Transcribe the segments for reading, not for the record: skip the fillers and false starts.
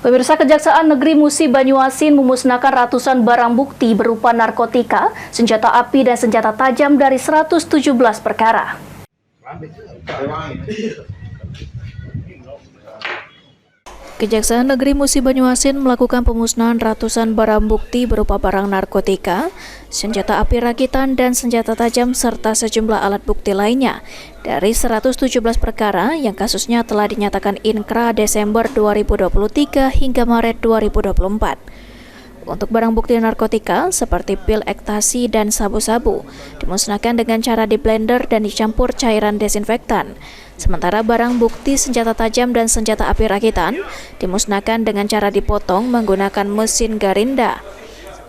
Pemirsa, Kejaksaan Negeri Musi Banyuasin memusnahkan ratusan barang bukti berupa narkotika, senjata api, dan senjata tajam dari 117 perkara. Kejaksaan Negeri Musi Banyuasin melakukan pemusnahan ratusan barang bukti berupa barang narkotika, senjata api rakitan, dan senjata tajam serta sejumlah alat bukti lainnya dari 117 perkara yang kasusnya telah dinyatakan inkrah Desember 2023 hingga Maret 2024. Untuk barang bukti narkotika seperti pil ekstasi dan sabu-sabu dimusnahkan dengan cara diblender dan dicampur cairan desinfektan. Sementara barang bukti senjata tajam dan senjata api rakitan dimusnahkan dengan cara dipotong menggunakan mesin garinda.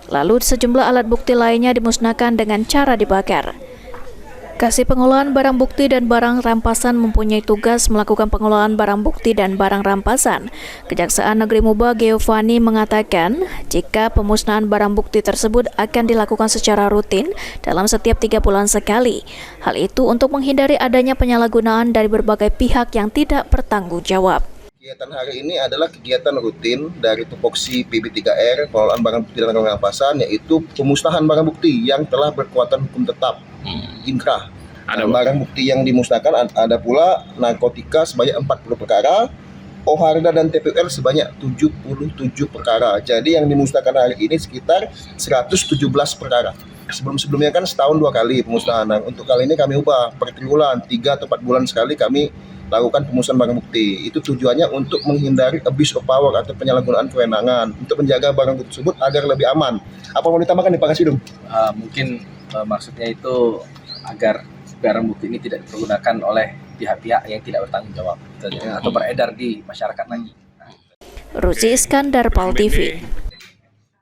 Lalu sejumlah alat bukti lainnya dimusnahkan dengan cara dibakar. Kasih Pengolahan Barang Bukti dan Barang Rampasan mempunyai tugas melakukan pengolahan barang bukti dan barang rampasan. Kejaksaan Negeri Muba Giovanni mengatakan, jika pemusnahan barang bukti tersebut akan dilakukan secara rutin dalam setiap 3 bulan sekali. Hal itu untuk menghindari adanya penyalahgunaan dari berbagai pihak yang tidak bertanggung jawab. Kegiatan hari ini adalah kegiatan rutin dari Tupoksi PB3R, pengolahan barang bukti dan barang rampasan, yaitu pemusnahan barang bukti yang telah berkekuatan hukum tetap, inkrah. Barang bukti yang dimusnahkan ada pula narkotika sebanyak 40 perkara, Oharda dan TPL sebanyak 77 perkara. Jadi yang dimusnahkan hari ini sekitar 117 perkara. Sebelum-sebelumnya kan setahun 2 kali pemusnahan. Untuk kali ini kami ubah per triwulan, 3 atau 4 bulan sekali kami lakukan pemusnahan barang bukti. Itu tujuannya untuk menghindari abuse of power atau penyalahgunaan kewenangan, untuk menjaga barang bukti tersebut agar lebih aman. Apa mau ditambahkan nih Pak Kasidum? Mungkin maksudnya itu agar barang bukti ini tidak dipergunakan oleh pihak-pihak yang tidak bertanggung jawab atau beredar di masyarakat lagi. Ruzi Iskandar, PAL TV.